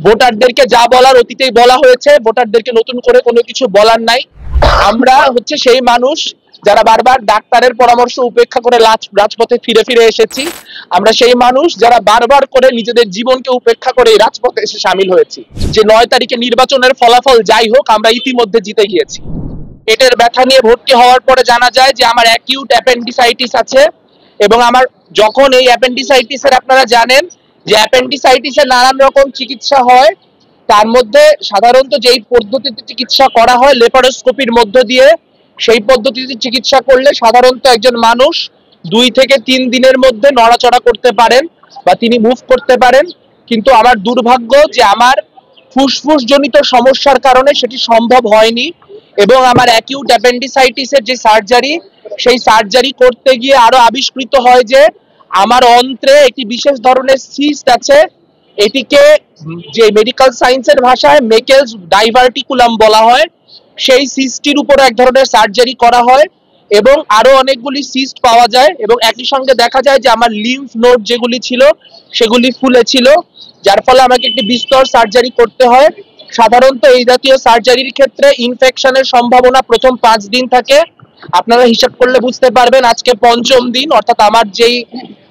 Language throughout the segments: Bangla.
ভোটারদেরকে যা বলার অতীতেই বলা হয়েছে, ভোটারদেরকে নতুন করে কোনো কিছু বলার নাই। আমরা হচ্ছে সেই মানুষ যারা বারবার ডাক্তারের পরামর্শ উপেক্ষা করে রাজপথে ফিরে ফিরে এসেছি। আমরা সেই মানুষ যারা বারবার করে নিজেদের জীবনকে উপেক্ষা করে রাজপথে এসে সামিল হয়েছি। যে 9 তারিখে নির্বাচনের ফলাফল যাই হোক, আমরা ইতিমধ্যে জিতে গিয়েছি। পেটের ব্যথা নিয়ে ভর্তি হওয়ার পরে জানা যায় যে আমার অ্যাকিউট অ্যাপেন্ডিসাইটিস আছে, এবং আমার যখন এই অ্যাপেন্ডিসাইটিসের, আপনারা জানেন যে অ্যাপেন্ডিসাইটিসের নানান রকম চিকিৎসা হয়, তার মধ্যে সাধারণত যেই পদ্ধতিতে চিকিৎসা করা হয় লেপারোস্কোপির মধ্য দিয়ে, সেই পদ্ধতিতে চিকিৎসা করলে সাধারণত একজন মানুষ 2 থেকে 3 দিনের মধ্যে নড়াচড়া করতে পারেন বা তিনি মুভ করতে পারেন। কিন্তু আমার দুর্ভাগ্য যে আমার ফুসফুস জনিত সমস্যার কারণে সেটি সম্ভব হয়নি, এবং আমার অ্যাকিউট অ্যাপেন্ডিসাইটিসের যে সার্জারি, সেই সার্জারি করতে গিয়ে আরো আবিষ্কৃত হয় যে আমার অন্ত্রে একটি বিশেষ ধরনের সিস্ট আছে। এটিকে যে মেডিকেল সায়েন্সের ভাষায় মেকেলস ডাইভার্টিকুলাম বলা হয়। সেই সিস্টটির উপর এক ধরনের সার্জারি করা হয় এবং আরো অনেকগুলি সিস্ট পাওয়া যায়, এবং একই সঙ্গে দেখা যায় যে আমার লিম্ফ নোড যেগুলি ছিল সেগুলি ফুলেছিল, যার ফলে আমাকে একটি বিস্তর সার্জারি করতে হয়। সাধারণত এই জাতীয় সার্জারির ক্ষেত্রে ইনফেকশনের সম্ভাবনা প্রথম 5 দিন থাকে। আপনারা হিসাব করলে বুঝতে পারবেন আজকে 5ম দিন, অর্থাৎ আমার যেই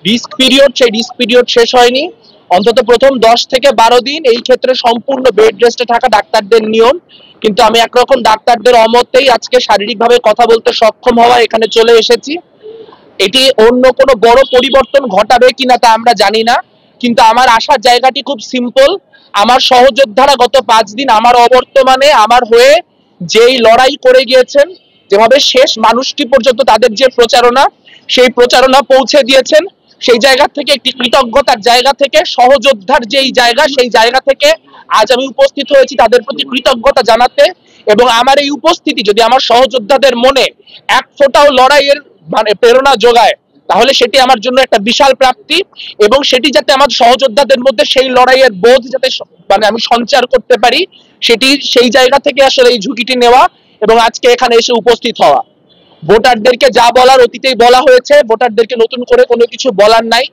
রিস্ক পিরিয়ড, সেই রিস্ক পিরিয়ড শেষ হয়নি। অন্তত প্রথম 10 থেকে 12 দিন এই ক্ষেত্রে সম্পূর্ণ বেড রেস্টে থাকা ডাক্তারদের নিয়ম। কিন্তু আমি একরকম ডাক্তারদের অমতেই আজকে শারীরিকভাবে কথা বলতে সক্ষম হওয়া এখানে চলে এসেছি। এটি অন্য কোনো বড় পরিবর্তন ঘটাবে কিনা তা আমরা জানি না, কিন্তু আমার আসার জায়গাটি খুব সিম্পল। আমার সহযোদ্ধারা গত 5 দিন আমার অবর্তমানে আমার হয়ে যেই লড়াই করে গিয়েছেন, যেভাবে শেষ মানুষটি পর্যন্ত তাদের যে প্রচারণা, সেই প্রচারণা পৌঁছে দিয়েছেন, সেই জায়গা থেকে, একটি কৃতজ্ঞতার জায়গা থেকে, সহযোদ্ধার যেই জায়গা, সেই জায়গা থেকে আজ আমি উপস্থিত হয়েছি তাদের প্রতি কৃতজ্ঞতা জানাতে। এবং আমার এই উপস্থিতি যদি আমার সহযোদ্ধাদের মনে এক ফোঁটাও লড়াইয়ের প্রেরণা যোগায়, তাহলে সেটি আমার জন্য একটা বিশাল প্রাপ্তি। এবং সেটি যাতে আমার সহযোদ্ধাদের মধ্যে সেই লড়াইয়ের বোধ যাতে আমি সঞ্চার করতে পারি, সেটি সেই জায়গা থেকে আসলে এই ঝুঁকিটি নেওয়া এবং আজকে এখানে এসে উপস্থিত হওয়া। ভোটারদেরকে যা বলার অতীতেই বলা হয়েছে, ভোটারদেরকে নতুন করে কোনো কিছু বলার নাই।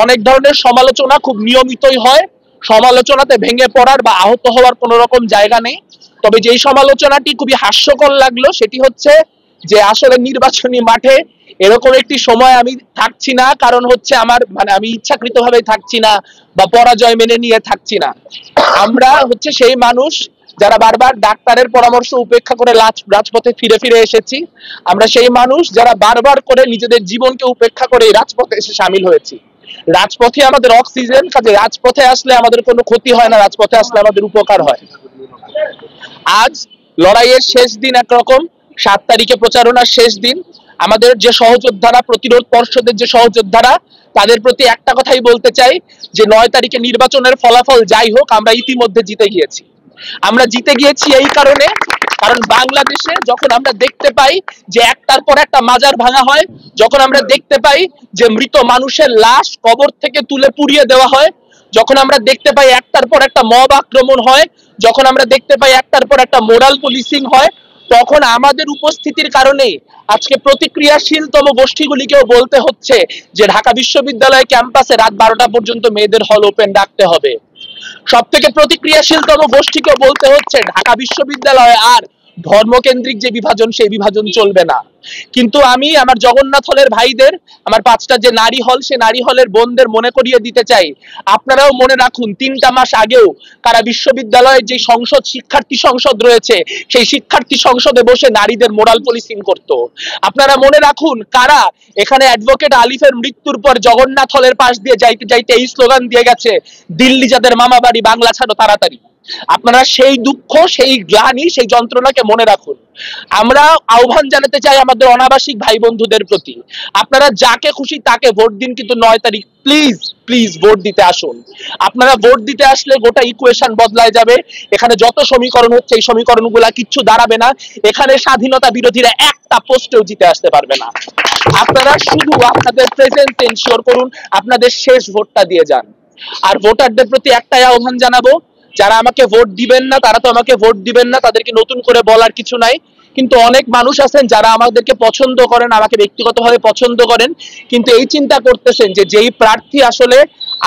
অনেক ধরনের সমালোচনা খুব নিয়মিতই হয়, সমালোচনাতে ভেঙে পড়ার বা আহত হওয়ার কোনো রকম জায়গা নেই। তবে যেই সমালোচনাটি খুবই হাস্যকর লাগলো সেটি হচ্ছে যে আসলে নির্বাচনী মাঠে এরকম একটি সময় আমি থাকছি না, কারণ হচ্ছে আমার আমি ইচ্ছাকৃতভাবে থাকছি না বা পরাজয় মেনে নিয়ে থাকছি না। আমরা হচ্ছে সেই মানুষ যারা বারবার ডাক্তারের পরামর্শ উপেক্ষা করে রাজপথে ফিরে ফিরে এসেছি। আমরা সেই মানুষ যারা বারবার করে নিজেদের জীবনকে উপেক্ষা করে রাজপথে এসে সামিল হয়েছি। রাজপথে আমাদের অক্সিজেন, কাজে রাজপথে আসলে আমাদের কোনো ক্ষতি হয় না, রাজপথে আসলে আমাদের উপকার হয়। আজ লড়াইয়ের শেষ দিন একরকম, 7 তারিখে প্রচারণার শেষ দিন। আমাদের যে সহযোদ্ধারা, প্রতিরোধ পর্ষদের যে সহযোদ্ধারা, তাদের প্রতি একটা কথাই বলতে চাই যে 9 তারিখে নির্বাচনের ফলাফল যাই হোক, আমরা ইতিমধ্যে জিতে গিয়েছি। আমরা জিতে গিয়েছি এই কারণে, কারণ বাংলাদেশে যখন আমরা দেখতে পাই যে একটার পর একটা মাজার ভাঙা হয়, যখন আমরা দেখতে পাই যে মৃত মানুষের লাশ কবর থেকে তুলে পুড়িয়ে দেওয়া হয়, যখন আমরা দেখতে পাই একটার পর একটা মব আক্রমণ হয়, যখন আমরা দেখতে পাই একটার পর একটা মোরাল পুলিশিং হয়, তখন আমাদের উপস্থিতির কারণে আজকে প্রতিক্রিয়াশীলতম গোষ্ঠীগুলিকেও বলতে হচ্ছে যে ঢাকা বিশ্ববিদ্যালয় ক্যাম্পাসে রাত 12টা পর্যন্ত মেয়েদের হল ওপেন রাখতে হবে। সব থেকে প্রতিক্রিয়াশীলতম গোষ্ঠীকে বলতে হচ্ছে ঢাকা বিশ্ববিদ্যালয়ে আর ধর্মকেন্দ্রিক যে বিভাজন, সেই বিভাজন চলবে না। কিন্তু আমি আমার জগন্নাথ হলের ভাইদের, আমার 5টা যে নারী হল, সে নারী হলের বোনদের মনে করিয়ে দিতে চাই, আপনারাও মনে রাখুন 3টা মাস আগেও কারা বিশ্ববিদ্যালয়ের যে সংসদ, শিক্ষার্থী সংসদ রয়েছে, সেই শিক্ষার্থী সংসদে বসে নারীদের মোরাল পুলিশিং করত। আপনারা মনে রাখুন কারা এখানে অ্যাডভোকেট আলিফের মৃত্যুর পর জগন্নাথ হলের পাশ দিয়ে যাইতে যাইতে এই স্লোগান দিয়ে গেছে, দিল্লি যাদের মামা বাড়ি, বাংলা ছাড়ো তাড়াতাড়ি। আপনারা সেই দুঃখ, সেই গ্লানি, সেই যন্ত্রণাকে মনে রাখুন। আমরা আহ্বান জানাতে চাই আমাদের অনাবাসিক ভাই বন্ধুদের প্রতি, আপনারা যাকে খুশি তাকে ভোট দিন, কিন্তু 9 তারিখ প্লিজ প্লিজ ভোট দিতে আসুন। আপনারা ভোট দিতে আসলে গোটা ইকুয়েশন বদলায় যাবে। এখানে যত সমীকরণ হচ্ছে, এই সমীকরণগুলা কিচ্ছু দাঁড়াবে না। এখানে স্বাধীনতা বিরোধীরা একটা পোস্টেও জিতে আসতে পারবে না। আপনারা শুধু আপনাদের প্রেজেন্স এনশিওর করুন, আপনাদের শেষ ভোটটা দিয়ে যান। আর ভোটারদের প্রতি একটাই আহ্বান জানাবো, যারা আমাকে ভোট দিবেন না তারা তো আমাকে ভোট দিবেন না, তাদেরকে নতুন করে বলার কিছু নাই। কিন্তু অনেক মানুষ আছেন যারা আমাদেরকে পছন্দ করেন, আমাকে ব্যক্তিগতভাবে পছন্দ করেন, কিন্তু এই চিন্তা করতেছেন যে যেই প্রার্থী আসলে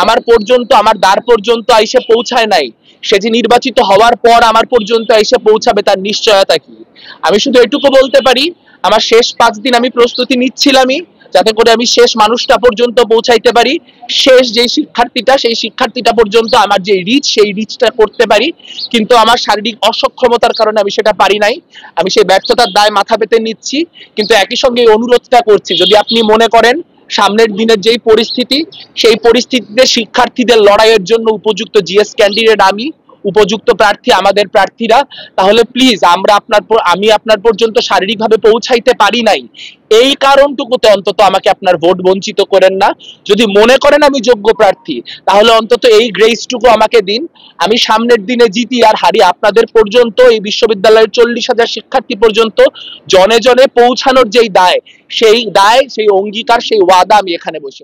আমার পর্যন্ত, আমার দ্বার পর্যন্ত আইসে পৌঁছায় নাই, সে যে নির্বাচিত হওয়ার পর আমার পর্যন্ত এসে পৌঁছাবে তার নিশ্চয়তা কি? আমি শুধু এটুকু বলতে পারি, আমার শেষ 5 দিন আমি প্রস্তুতি নিচ্ছিলামই, যাতে করে আমি শেষ মানুষটা পর্যন্ত পৌঁছাইতে পারি, শেষ যে শিক্ষার্থীটা সেই শিক্ষার্থীটা পর্যন্ত আমার যে রিচ সেই রিচটা করতে পারি। কিন্তু আমার শারীরিক অসক্ষমতার কারণে আমি সেটা পারি নাই। আমি সেই ব্যর্থতার দায় মাথা পেতে নিচ্ছি, কিন্তু একই সঙ্গে এই অনুরোধটা করছি, যদি আপনি মনে করেন সামনের দিনের যেই পরিস্থিতি, সেই পরিস্থিতিতে শিক্ষার্থীদের লড়াইয়ের জন্য উপযুক্ত জিএস ক্যান্ডিডেট আমি, উপযুক্ত প্রার্থী আমাদের প্রার্থীরা, তাহলে প্লিজ আমি আপনার পর্যন্ত শারীরিকভাবে পৌঁছাইতে পারি নাই, এই কারণটুকুতে অন্তত আমাকে আপনার ভোট বঞ্চিত করেন না। যদি মনে করেন আমি যোগ্য প্রার্থী, তাহলে অন্তত এই গ্রেসটুকু আমাকে দিন। আমি সামনের দিনে জিতি আর হারি, আপনাদের পর্যন্ত, এই বিশ্ববিদ্যালয়ের 40,000 শিক্ষার্থী পর্যন্ত জনে জনে পৌঁছানোর যেই দায়, সেই অঙ্গীকার, সেই ওয়াদা আমি এখানে বসে